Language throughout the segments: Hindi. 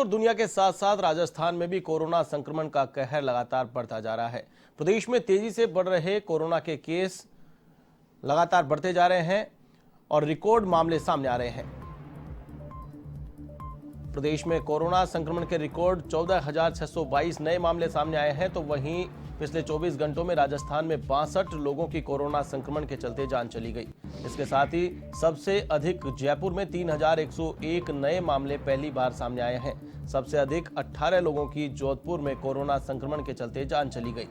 और दुनिया के साथ साथ राजस्थान में भी कोरोना संक्रमण का कहर लगातार बढ़ता जा रहा है। प्रदेश में तेजी से बढ़ रहे कोरोना के केस लगातार बढ़ते जा रहे हैं और रिकॉर्ड मामले सामने आ रहे हैं। प्रदेश में कोरोना संक्रमण के रिकॉर्ड 14,622 नए मामले सामने आए हैं, तो वहीं पिछले 24 घंटों में राजस्थान में 62 लोगों की कोरोना संक्रमण के चलते जान चली गई। इसके साथ ही सबसे अधिक जयपुर में 3,101 नए मामले पहली बार सामने आए हैं। सबसे अधिक 18 लोगों की जोधपुर में कोरोना संक्रमण के चलते जान चली गई।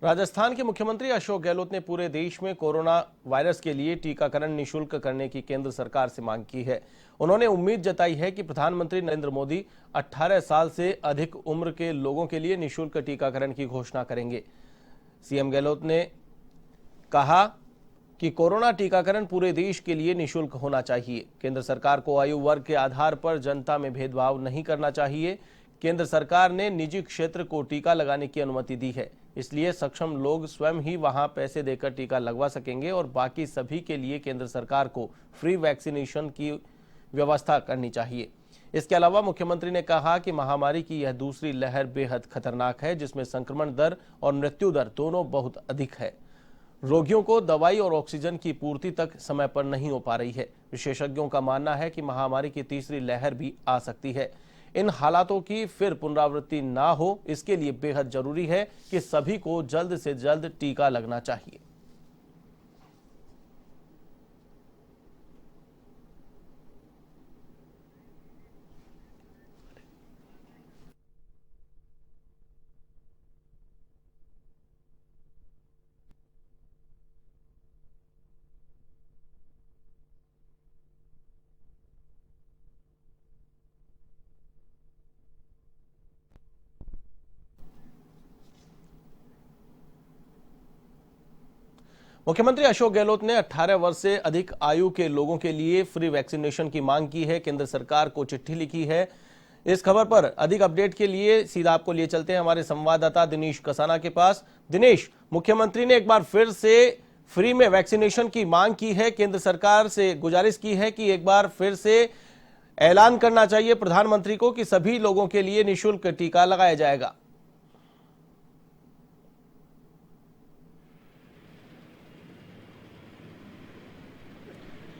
राजस्थान के मुख्यमंत्री अशोक गहलोत ने पूरे देश में कोरोना वायरस के लिए टीकाकरण निःशुल्क करने की केंद्र सरकार से मांग की है। उन्होंने उम्मीद जताई है कि प्रधानमंत्री नरेंद्र मोदी 18 साल से अधिक उम्र के लोगों के लिए निःशुल्क टीकाकरण की घोषणा करेंगे। सीएम गहलोत ने कहा कि कोरोना टीकाकरण पूरे देश के लिए निःशुल्क होना चाहिए। केंद्र सरकार को आयु वर्ग के आधार पर जनता में भेदभाव नहीं करना चाहिए। केंद्र सरकार ने निजी क्षेत्र को टीका लगाने की अनुमति दी है, इसलिए सक्षम लोग स्वयं ही वहां पैसे देकर टीका लगवा सकेंगे और बाकी सभी के लिए केंद्र सरकार को फ्री वैक्सीनेशन की व्यवस्था करनी चाहिए। इसके अलावा मुख्यमंत्री ने कहा कि महामारी की यह दूसरी लहर बेहद खतरनाक है, जिसमें संक्रमण दर और मृत्यु दर दोनों बहुत अधिक है। रोगियों को दवाई और ऑक्सीजन की पूर्ति तक समय पर नहीं हो पा रही है। विशेषज्ञों का मानना है कि महामारी की तीसरी लहर भी आ सकती है। इन हालातों की फिर पुनरावृत्ति ना हो, इसके लिए बेहद जरूरी है कि सभी को जल्द से जल्द टीका लगना चाहिए। मुख्यमंत्री अशोक गहलोत ने 18 वर्ष से अधिक आयु के लोगों के लिए फ्री वैक्सीनेशन की मांग की है। केंद्र सरकार को चिट्ठी लिखी है। इस खबर पर अधिक अपडेट के लिए सीधा आपको लिए चलते हैं हमारे संवाददाता दिनेश कसाना के पास। दिनेश, मुख्यमंत्री ने एक बार फिर से फ्री में वैक्सीनेशन की मांग की है। केंद्र सरकार से गुजारिश की है कि एक बार फिर से ऐलान करना चाहिए प्रधानमंत्री को कि सभी लोगों के लिए निःशुल्क टीका लगाया जाएगा।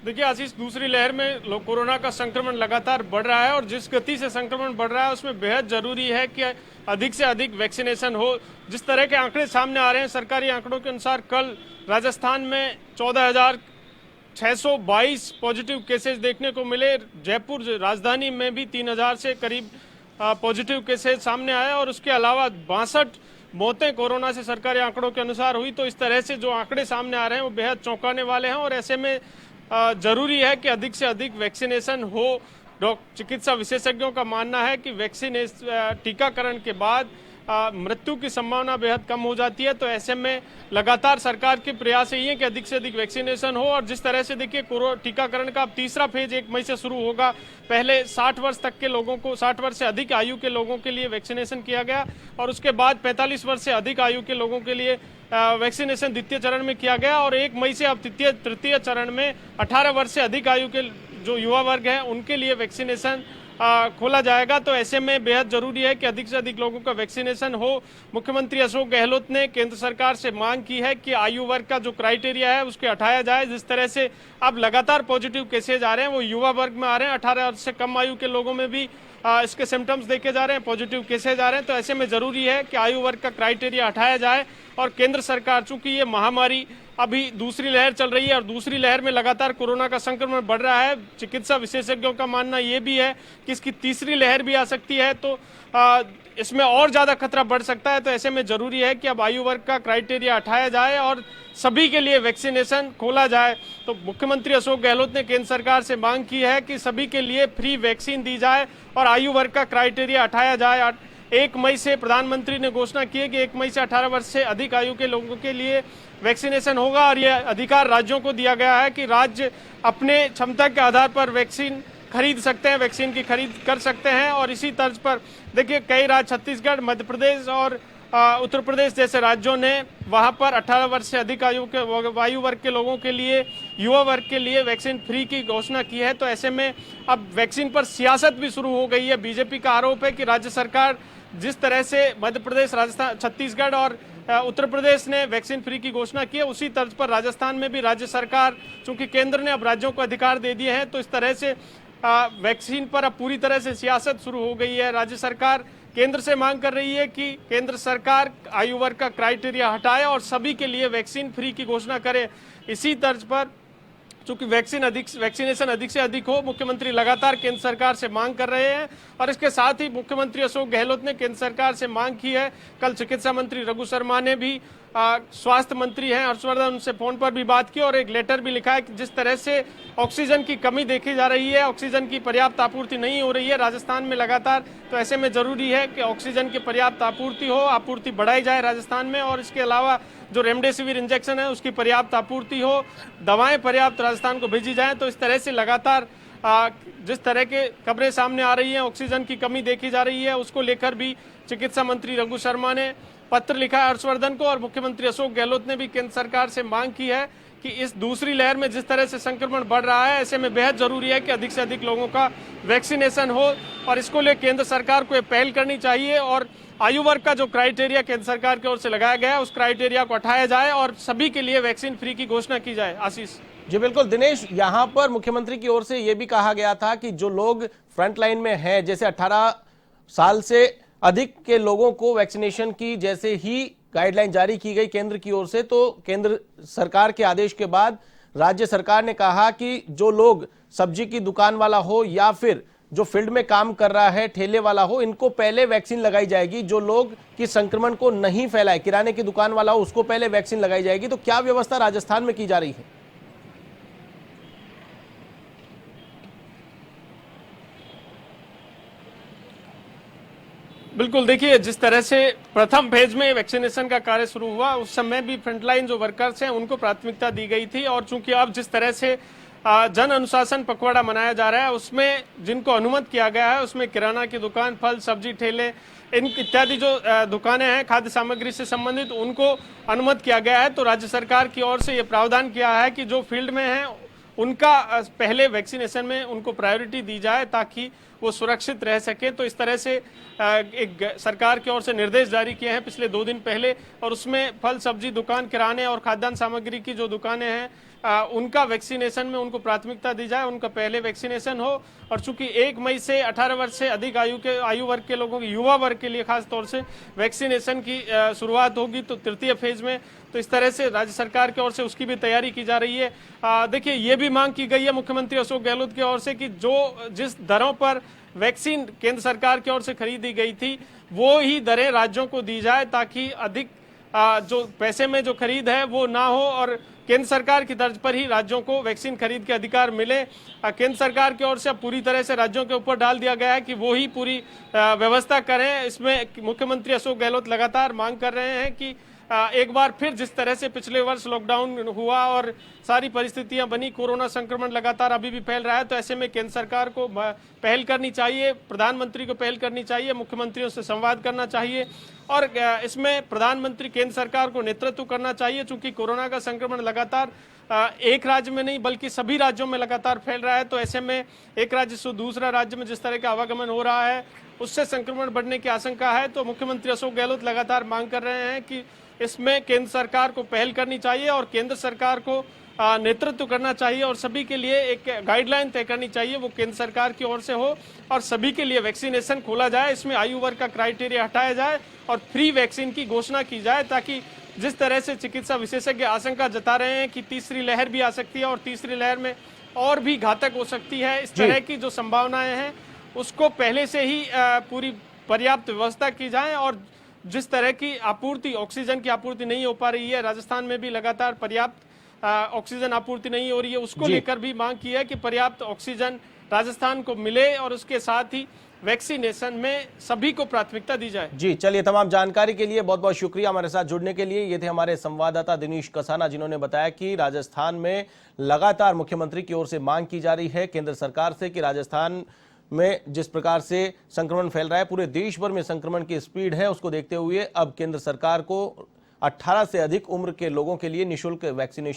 देखिए आशीष, दूसरी लहर में कोरोना का संक्रमण लगातार बढ़ रहा है और जिस गति से संक्रमण बढ़ रहा है उसमें बेहद जरूरी है कि अधिक से अधिक वैक्सीनेशन हो। जिस तरह के आंकड़े सामने आ रहे हैं, सरकारी आंकड़ों के अनुसार कल राजस्थान में 14,622 पॉजिटिव केसेस देखने को मिले। जयपुर राजधानी में भी 3,000 से करीब पॉजिटिव केसेस सामने आए और उसके अलावा 62 मौतें कोरोना से सरकारी आंकड़ों के अनुसार हुई। तो इस तरह से जो आंकड़े सामने आ रहे हैं वो बेहद चौंकाने वाले हैं और ऐसे में जरूरी है कि अधिक से अधिक वैक्सीनेशन हो। चिकित्सा विशेषज्ञों का मानना है कि टीकाकरण के बाद मृत्यु की संभावना बेहद कम हो जाती है। तो ऐसे में लगातार सरकार के प्रयास यही है कि अधिक से अधिक वैक्सीनेशन हो। और जिस तरह से देखिए टीकाकरण का अब तीसरा फेज 1 मई से शुरू होगा। पहले 60 वर्ष तक के लोगों को, 60 वर्ष से अधिक आयु के लोगों के लिए वैक्सीनेशन किया गया और उसके बाद 45 वर्ष से अधिक आयु के लोगों के लिए वैक्सीनेशन द्वितीय चरण में किया गया और 1 मई से अब तृतीय चरण में 18 वर्ष से अधिक आयु के जो युवा वर्ग है उनके लिए वैक्सीनेशन खोला जाएगा। तो ऐसे में बेहद जरूरी है कि अधिक से अधिक लोगों का वैक्सीनेशन हो। मुख्यमंत्री अशोक गहलोत ने केंद्र सरकार से मांग की है कि आयु वर्ग का जो क्राइटेरिया है उसके हटाया जाए। जिस तरह से अब लगातार पॉजिटिव केसेज आ रहे हैं वो युवा वर्ग में आ रहे हैं, 18 वर्ष से कम आयु के लोगों में भी इसके सिम्टम्स देखे जा रहे हैं, पॉजिटिव केसेज आ रहे हैं। तो ऐसे में जरूरी है कि आयु वर्ग का क्राइटेरिया हटाया जाए और केंद्र सरकार, चूंकि ये महामारी अभी दूसरी लहर चल रही है और दूसरी लहर में लगातार कोरोना का संक्रमण बढ़ रहा है। चिकित्सा विशेषज्ञों का मानना ये भी है कि इसकी तीसरी लहर भी आ सकती है, तो इसमें और ज्यादा खतरा बढ़ सकता है। तो ऐसे में जरूरी है कि अब आयु वर्ग का क्राइटेरिया हटाया जाए और सभी के लिए वैक्सीनेशन खोला जाए। तो मुख्यमंत्री अशोक गहलोत ने केंद्र सरकार से मांग की है कि सभी के लिए फ्री वैक्सीन दी जाए और आयु वर्ग का क्राइटेरिया हटाया जाए। 1 मई से प्रधानमंत्री ने घोषणा की है कि 1 मई से 18 वर्ष से अधिक आयु के लोगों के लिए वैक्सीनेशन होगा और यह अधिकार राज्यों को दिया गया है कि राज्य अपने क्षमता के आधार पर वैक्सीन खरीद सकते हैं, वैक्सीन की खरीद कर सकते हैं। और इसी तर्ज पर देखिए कई राज्य छत्तीसगढ़, मध्य प्रदेश और उत्तर प्रदेश जैसे राज्यों ने वहां पर 18 वर्ष से अधिक आयु वर्ग के लोगों के लिए, युवा वर्ग के लिए वैक्सीन फ्री की घोषणा की है। तो ऐसे में अब वैक्सीन पर सियासत भी शुरू हो गई है। बीजेपी का आरोप है कि राज्य सरकार जिस तरह से मध्य प्रदेश, राजस्थान, छत्तीसगढ़ और उत्तर प्रदेश ने वैक्सीन फ्री की घोषणा की है, उसी तर्ज पर राजस्थान में भी राज्य सरकार, चूंकि केंद्र ने अब राज्यों को अधिकार दे दिए हैं, तो इस तरह से वैक्सीन पर अब पूरी तरह से सियासत शुरू हो गई है। राज्य सरकार केंद्र से मांग कर रही है कि केंद्र सरकार आयु वर्ग का क्राइटेरिया हटाए और सभी के लिए वैक्सीन फ्री की घोषणा करे। इसी तर्ज पर चूंकि वैक्सीनेशन अधिक से अधिक हो, मुख्यमंत्री लगातार केंद्र सरकार से मांग कर रहे हैं। और इसके साथ ही मुख्यमंत्री अशोक गहलोत ने केंद्र सरकार से मांग की है। कल चिकित्सा मंत्री रघु शर्मा ने भी स्वास्थ्य मंत्री हैं हर्षवर्धन, उनसे फोन पर भी बात की और एक लेटर भी लिखा है कि जिस तरह से ऑक्सीजन की कमी देखी जा रही है, ऑक्सीजन की पर्याप्त आपूर्ति नहीं हो रही है राजस्थान में लगातार, तो ऐसे में जरूरी है कि ऑक्सीजन की पर्याप्त आपूर्ति हो, आपूर्ति बढ़ाई जाए राजस्थान में। और इसके अलावा जो रेमडेसिविर इंजेक्शन है उसकी पर्याप्त आपूर्ति हो, दवाएं पर्याप्त राजस्थान को भेजी जाएं। तो इस तरह से लगातार जिस तरह के खबरें सामने आ रही हैं, ऑक्सीजन की कमी देखी जा रही है, उसको लेकर भी चिकित्सा मंत्री रघु शर्मा ने पत्र लिखा है हर्षवर्धन को। और मुख्यमंत्री अशोक गहलोत ने भी केंद्र सरकार से मांग की है कि इस दूसरी लहर में जिस तरह से संक्रमण बढ़ रहा है, ऐसे में बेहद जरूरी है कि अधिक से अधिक लोगों का वैक्सीनेशन हो और इसको लेकर केंद्र सरकार को पहल करनी चाहिए और आयु वर्ग का जो क्राइटेरिया केंद्र सरकार की ओर से लगाया गया है उस क्राइटेरिया को हटाया जाए और सभी के लिए वैक्सीन फ्री की घोषणा की जाए। आशीष जी बिल्कुल दिनेश, यहाँ पर मुख्यमंत्री की ओर से यह भी कहा गया था कि जो लोग फ्रंट लाइन में हैं, जैसे 18 साल से अधिक के लोगों को वैक्सीनेशन की जैसे ही गाइडलाइन जारी की गई केंद्र की ओर से, तो केंद्र सरकार के आदेश के बाद राज्य सरकार ने कहा कि जो लोग सब्जी की दुकान वाला हो या फिर जो फील्ड में काम कर रहा है ठेले वाला हो, इनको पहले वैक्सीन लगाई जाएगी। जो लोग की संक्रमण को नहीं फैलाए, किराने की दुकान वाला हो, उसको पहले वैक्सीन लगाई जाएगी। तो क्या व्यवस्था राजस्थान में की जा रही है? बिल्कुल, देखिए जिस तरह से प्रथम फेज में वैक्सीनेशन का कार्य शुरू हुआ उस समय भी फ्रंटलाइन जो वर्कर्स हैं उनको प्राथमिकता दी गई थी। और चूंकि अब जिस तरह से जन अनुशासन पखवाड़ा मनाया जा रहा है उसमें जिनको अनुमति किया गया है उसमें किराना की दुकान, फल सब्जी ठेले, इन इत्यादि जो दुकानें हैं खाद्य सामग्री से संबंधित, उनको अनुमति किया गया है। तो राज्य सरकार की ओर से ये प्रावधान किया है कि जो फील्ड में है उनका पहले वैक्सीनेशन में उनको प्रायोरिटी दी जाए ताकि वो सुरक्षित रह सके। तो इस तरह से एक सरकार की ओर से निर्देश जारी किए हैं पिछले 2 दिन पहले और उसमें फल सब्जी दुकान, किराने और खाद्यान्न सामग्री की जो दुकानें हैं उनका वैक्सीनेशन में उनको प्राथमिकता दी जाए, उनका पहले वैक्सीनेशन हो। और चूंकि 1 मई से 18 वर्ष से अधिक आयु वर्ग के लोगों की, युवा वर्ग के लिए खास तौर से वैक्सीनेशन की शुरुआत होगी तो तृतीय फेज में, तो इस तरह से राज्य सरकार की ओर से उसकी भी तैयारी की जा रही है। देखिए ये भी मांग की गई है मुख्यमंत्री अशोक गहलोत की ओर से कि जो जिस दरों पर वैक्सीन केंद्र सरकार की ओर से खरीदी गई थी वो ही दरें राज्यों को दी जाए ताकि अधिक जो पैसे में जो खरीद है वो ना हो और केंद्र सरकार की तर्ज पर ही राज्यों को वैक्सीन खरीद के अधिकार मिले। केंद्र सरकार की ओर से अब पूरी तरह से राज्यों के ऊपर डाल दिया गया है कि वो ही पूरी व्यवस्था करें। इसमें मुख्यमंत्री अशोक गहलोत लगातार मांग कर रहे हैं कि एक बार फिर जिस तरह से पिछले वर्ष लॉकडाउन हुआ और सारी परिस्थितियां बनी, कोरोना संक्रमण लगातार अभी भी फैल रहा है, तो ऐसे में केंद्र सरकार को पहल करनी चाहिए, प्रधानमंत्री को पहल करनी चाहिए, मुख्यमंत्रियों से संवाद करना चाहिए और इसमें प्रधानमंत्री केंद्र सरकार को नेतृत्व करना चाहिए। चूंकि कोरोना का संक्रमण लगातार एक राज्य में नहीं बल्कि सभी राज्यों में लगातार फैल रहा है, तो ऐसे में एक राज्य से दूसरा राज्य में जिस तरह का आवागमन हो रहा है उससे संक्रमण बढ़ने की आशंका है। तो मुख्यमंत्री अशोक गहलोत लगातार मांग कर रहे हैं कि इसमें केंद्र सरकार को पहल करनी चाहिए और केंद्र सरकार को नेतृत्व करना चाहिए और सभी के लिए एक गाइडलाइन तय करनी चाहिए, वो केंद्र सरकार की ओर से हो और सभी के लिए वैक्सीनेशन खोला जाए। इसमें आयु वर्ग का क्राइटेरिया हटाया जाए और फ्री वैक्सीन की घोषणा की जाए ताकि जिस तरह से चिकित्सा विशेषज्ञ आशंका जता रहे हैं कि तीसरी लहर भी आ सकती है और तीसरी लहर में और भी घातक हो सकती है, इस तरह की जो संभावनाएं हैं उसको पहले से ही पूरी पर्याप्त व्यवस्था की जाए। और जिस तरह की आपूर्ति, ऑक्सीजन की आपूर्ति नहीं हो पा रही है, राजस्थान में भी लगातार पर्याप्त ऑक्सीजन आपूर्ति नहीं हो रही है, उसको लेकर भी मांग की है कि पर्याप्त ऑक्सीजन राजस्थान को मिले और उसके साथ ही वैक्सीनेशन में सभी को प्राथमिकता दी जाए। जी चलिए, तमाम जानकारी के लिए बहुत बहुत शुक्रिया हमारे साथ जुड़ने के लिए। ये थे हमारे संवाददाता दिनेश कसाना, जिन्होंने बताया कि राजस्थान में लगातार मुख्यमंत्री की ओर से मांग की जा रही है केंद्र सरकार से कि राजस्थान में जिस प्रकार से संक्रमण फैल रहा है, पूरे देश भर में संक्रमण की स्पीड है, उसको देखते हुए अब केंद्र सरकार को 18 से अधिक उम्र के लोगों के लिए निःशुल्क वैक्सीनेशन